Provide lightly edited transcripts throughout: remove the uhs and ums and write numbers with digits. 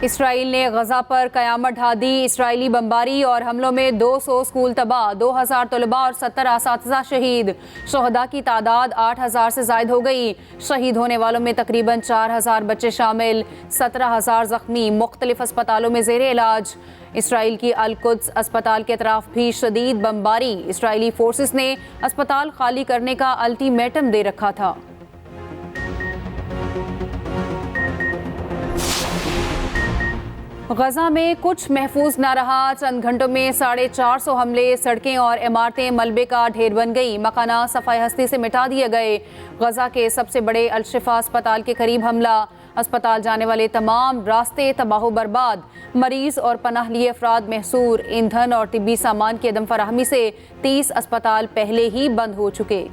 اسرائیل نے غزہ پر قیامت ڈھا دی۔ اسرائیلی بمباری اور حملوں میں 200 اسکول تباہ، 2000 طلباء اور 70 اساتذہ شہید۔ شہداء کی تعداد 8000 سے زائد ہو گئی۔ شہید ہونے والوں میں تقریباً 4000 بچے شامل، 17000 زخمی، مختلف اسپتالوں میں زیر علاج۔ اسرائیل کی القدس اسپتال کے اطراف بھی شدید بمباری۔ اسرائیلی فورسز نے اسپتال خالی کرنے کا الٹیمیٹم دے رکھا تھا۔ غزہ میں کچھ محفوظ نہ رہا، چند گھنٹوں میں 450 حملے، سڑکیں اور عمارتیں ملبے کا ڈھیر بن گئی، مکانات صفائے ہستی سے مٹا دیے گئے۔ غزہ کے سب سے بڑے الشفا اسپتال کے قریب حملہ، اسپتال جانے والے تمام راستے تباہ و برباد، مریض اور پناہ لیے افراد محصور۔ ایندھن اور طبی سامان کی عدم فراہمی سے 30 اسپتال پہلے ہی بند ہو چکے۔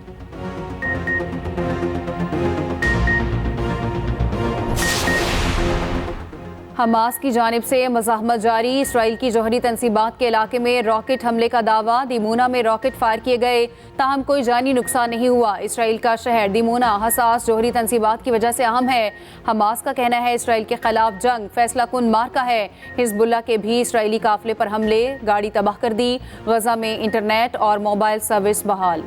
حماس کی جانب سے مزاحمت جاری، اسرائیل کی جوہری تنصیبات کے علاقے میں راکٹ حملے کا دعویٰ، دیمونا میں راکٹ فائر کیے گئے، تاہم کوئی جانی نقصان نہیں ہوا۔ اسرائیل کا شہر دیمونا حساس جوہری تنصیبات کی وجہ سے اہم ہے۔ حماس کا کہنا ہے اسرائیل کے خلاف جنگ فیصلہ کن مارکا ہے۔ حزب اللہ کے بھی اسرائیلی قافلے پر حملے، گاڑی تباہ کر دی۔ غزہ میں انٹرنیٹ اور موبائل سروس بحال۔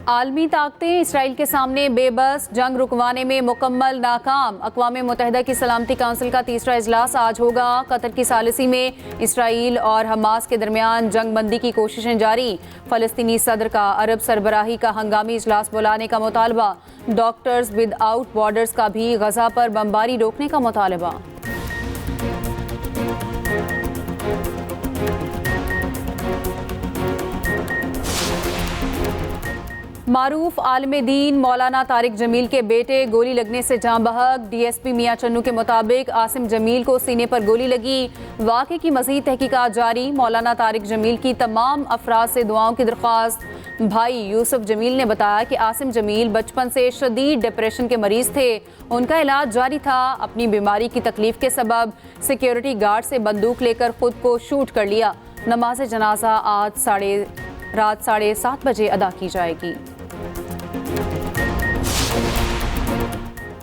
عالمی طاقتیں اسرائیل کے سامنے بے بس، جنگ رکوانے میں مکمل ناکام۔ اقوام متحدہ کی سلامتی کونسل کا تیسرا اجلاس آج ہوگا۔ قطر کی ثالثی میں اسرائیل اور حماس کے درمیان جنگ بندی کی کوششیں جاری۔ فلسطینی صدر کا عرب سربراہی کا ہنگامی اجلاس بلانے کا مطالبہ۔ ڈاکٹرز ود آؤٹ بارڈرز کا بھی غزہ پر بمباری روکنے کا مطالبہ۔ معروف عالم دین مولانا طارق جمیل کے بیٹے گولی لگنے سے جاں بحق۔ ڈی ایس پی میاں چنو کے مطابق عاصم جمیل کو سینے پر گولی لگی۔ واقعے کی مزید تحقیقات جاری۔ مولانا طارق جمیل کی تمام افراد سے دعاؤں کی درخواست۔ بھائی یوسف جمیل نے بتایا کہ عاصم جمیل بچپن سے شدید ڈپریشن کے مریض تھے، ان کا علاج جاری تھا۔ اپنی بیماری کی تکلیف کے سبب سیکیورٹی گارڈ سے بندوق لے کر خود کو شوٹ کر لیا۔ نماز جنازہ آج رات 7:30 بجے ادا کی جائے گی۔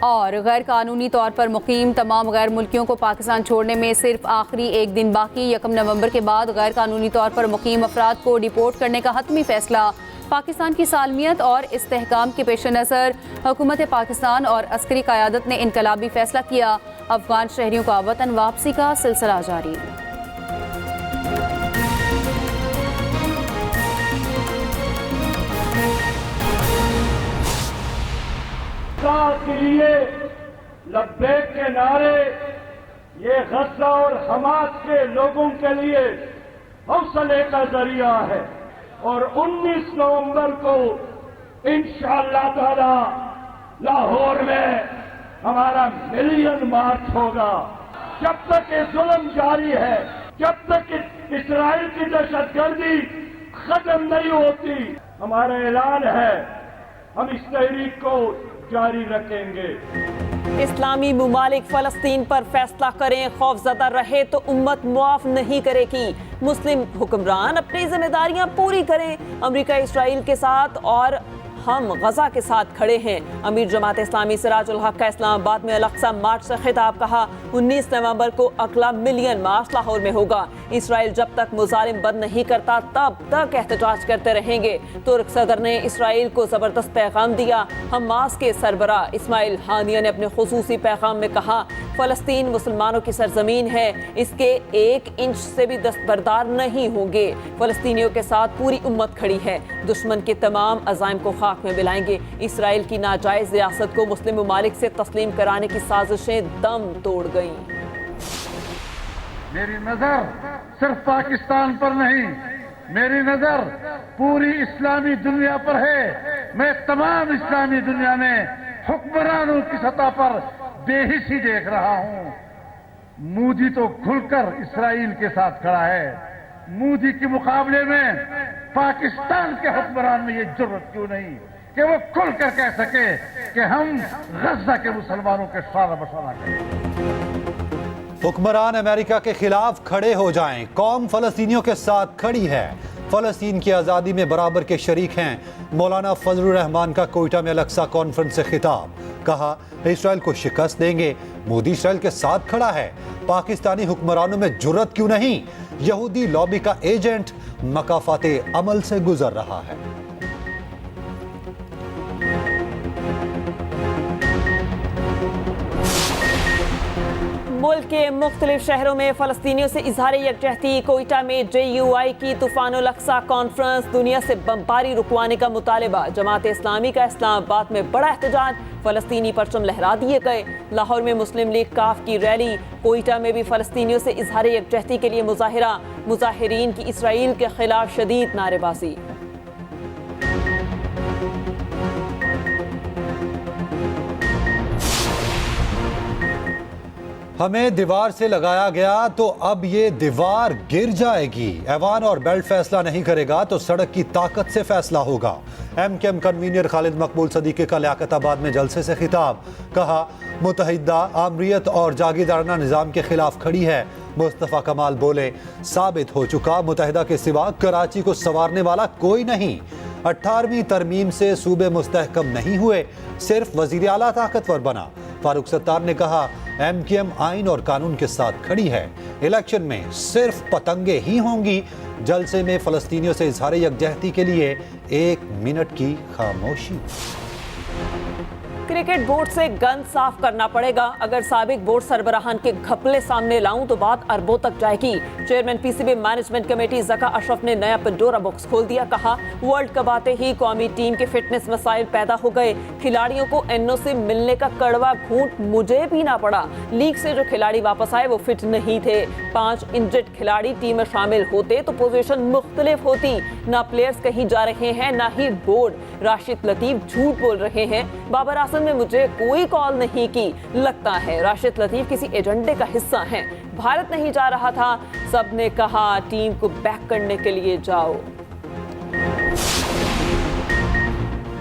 اور غیر قانونی طور پر مقیم تمام غیر ملکیوں کو پاکستان چھوڑنے میں صرف آخری ایک دن باقی۔ 1 نومبر کے بعد غیر قانونی طور پر مقیم افراد کو ڈیپورٹ کرنے کا حتمی فیصلہ۔ پاکستان کی سالمیت اور استحکام کے پیش نظر حکومت پاکستان اور عسکری قیادت نے انقلابی فیصلہ کیا۔ افغان شہریوں کا وطن واپسی کا سلسلہ جاری۔ کے لیے لبیک کے نعرے یہ غزہ اور حماس کے لوگوں کے لیے حوصلے کا ذریعہ ہے، اور 19 نومبر کو انشاءاللہ تعالی لاہور میں ہمارا ملین مارچ ہوگا۔ جب تک یہ ظلم جاری ہے، جب تک اسرائیل کی دہشت گردی ختم نہیں ہوتی، ہمارا اعلان ہے ہم اس تحریک کو جاری رکھیں گے۔ اسلامی ممالک فلسطین پر فیصلہ کریں، خوف زدہ رہے تو امت معاف نہیں کرے گی۔ مسلم حکمران اپنی ذمہ داریاں پوری کریں۔ امریکہ اسرائیل کے ساتھ اور ہم غزہ کے ساتھ کھڑے ہیں۔ امیر جماعت اسلامی سراج الحق کا اسلام آباد میں الاقصی مارچ سے خطاب، کہا 19 نومبر کو اگلا ملین مارچ لاہور میں ہوگا۔ اسرائیل جب تک مظالم بند نہیں کرتا تب تک احتجاج کرتے رہیں گے۔ ترک صدر نے اسرائیل کو زبردست پیغام دیا۔ حماس کے سربراہ اسماعیل ہانیہ نے اپنے خصوصی پیغام میں کہا فلسطین مسلمانوں کی سرزمین ہے، اس کے 1 انچ سے بھی دستبردار نہیں ہوں گے۔ فلسطینیوں کے ساتھ پوری امت کھڑی ہے، دشمن کے تمام عزائم کو خاک میں ملائیں گے۔ اسرائیل کی ناجائز ریاست کو مسلم ممالک سے تسلیم کرانے کی سازشیں دم توڑ گئیں۔ میری نظر صرف پاکستان پر نہیں، میری نظر پوری اسلامی دنیا پر ہے۔ میں تمام اسلامی دنیا میں حکمرانوں کی سطح پر بے حسی دیکھ رہا ہوں۔ مودی تو کھل کر اسرائیل کے ساتھ کھڑا ہے، مودی کے مقابلے میں پاکستان کے حکمران میں یہ جرأت کیوں نہیں کہ وہ کھل کر کہہ سکے کہ ہم غزہ کے مسلمانوں کے سارا بسارا کریں۔ حکمران امریکہ کے خلاف کھڑے ہو جائیں، قوم فلسطینیوں کے ساتھ کھڑی ہے۔ فلسطین کی آزادی میں برابر کے شریک ہیں۔ مولانا فضل الرحمان کا کوئٹہ میں الاقصی کانفرنس سے خطاب، کہا اسرائیل کو شکست دیں گے، مودی اسرائیل کے ساتھ کھڑا ہے، پاکستانی حکمرانوں میں جرت کیوں نہیں؟ یہودی لابی کا ایجنٹ مکافات عمل سے گزر رہا ہے۔ ملک کے مختلف شہروں میں فلسطینیوں سے اظہار یکجہتی، کوئٹہ میں JUI کی طوفان الاقصی کانفرنس، دنیا سے بمباری رکوانے کا مطالبہ، جماعت اسلامی کا اسلام آباد میں بڑا احتجاج، فلسطینی پرچم لہرا دیے گئے، لاہور میں مسلم لیگ کاف کی ریلی، کوئٹہ میں بھی فلسطینیوں سے اظہار یکجہتی کے لیے مظاہرہ، مظاہرین کی اسرائیل کے خلاف شدید نعرے بازی۔ ہمیں دیوار سے لگایا گیا تو اب یہ دیوار گر جائے گی، ایوان اور بیلٹ فیصلہ نہیں کرے گا تو سڑک کی طاقت سے فیصلہ ہوگا۔ MKM کنوینر خالد مقبول صدیقی کا لیاقت آباد میں جلسے سے خطاب، کہا متحدہ آمریت اور جاگیردارانہ نظام کے خلاف کھڑی ہے۔ مصطفیٰ کمال بولے ثابت ہو چکا متحدہ کے سوا کراچی کو سنوارنے والا کوئی نہیں۔ 18ویں ترمیم سے صوبے مستحکم نہیں ہوئے، صرف وزیر اعلیٰ طاقتور بنا۔ فاروق ستار نے کہا MKM آئین اور قانون کے ساتھ کھڑی ہے، الیکشن میں صرف پتنگیں ہی ہوں گی۔ جلسے میں فلسطینیوں سے اظہار یکجہتی کے لیے 1 منٹ کی خاموشی۔ کرکٹ بورڈ سے گند صاف کرنا پڑے گا، اگر سابق بورڈ سربراہان کے گھپلے سامنے لاؤں تو بات اربوں تک جائے گی۔ Chairman PCB management committee Zaka Ashraf نے نیا پنڈورا باکس کھول دیا، کہا ورلڈ کپ آتے ہی قومی ٹیم کے فٹنس مسائل پیدا ہو گئے، کھلاڑیوں کو NO سے ملنے کا کڑوا گھونٹ مجھے پینا پڑا، لیگ سے جو کھلاڑی واپس آئے وہ فٹ نہیں تھے، 5 انجرڈ کھلاڑی ٹیم میں شامل ہوتے تو پوزیشن مختلف ہوتی، نہ پلیئرز کہیں جا رہے ہیں نہ ہی بورڈ، راشد لطیف جھوٹ بول رہے ہیں، بابر اعظم نے مجھے کوئی کال نہیں کی، لگتا ہے راشد لطیف کسی ایجنڈے کا حصہ ہیں، بھارت نہیں جا رہا تھا، سب نے کہا ٹیم کو بیک کرنے کے لیے جاؤ۔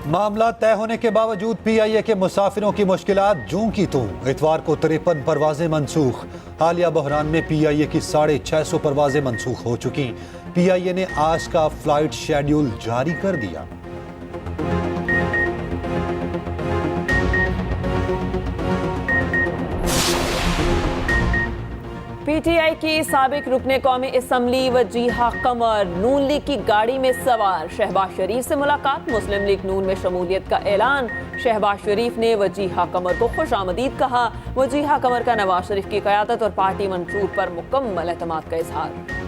معاملہ طے ہونے کے باوجود PIA کے مسافروں کی مشکلات جوں کی توں، اتوار کو 53 پروازیں منسوخ۔ حالیہ بحران میں PIA کی 650 پروازیں منسوخ ہو چکی۔ PIA نے آج کا فلائٹ شیڈیول جاری کر دیا۔ PTI کی سابق رکن قومی اسمبلی وجیہہ قمر نون لیگ کی گاڑی میں سوار، شہباز شریف سے ملاقات، مسلم لیگ نون میں شمولیت کا اعلان، شہباز شریف نے وجیہہ قمر کو خوش آمدید کہا، وجیہہ قمر کا نواز شریف کی قیادت اور پارٹی منشور پر مکمل اعتماد کا اظہار۔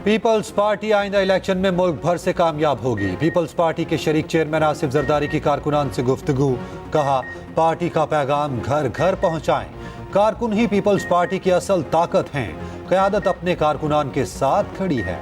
پیپلز پارٹی آئندہ الیکشن میں ملک بھر سے کامیاب ہوگی۔ پیپلز پارٹی کے شریک چیئرمین آصف زرداری کی کارکنان سے گفتگو، کہا پارٹی کا پیغام گھر گھر پہنچائیں، کارکن ہی پیپلز پارٹی کی اصل طاقت ہیں، قیادت اپنے کارکنان کے ساتھ کھڑی ہے۔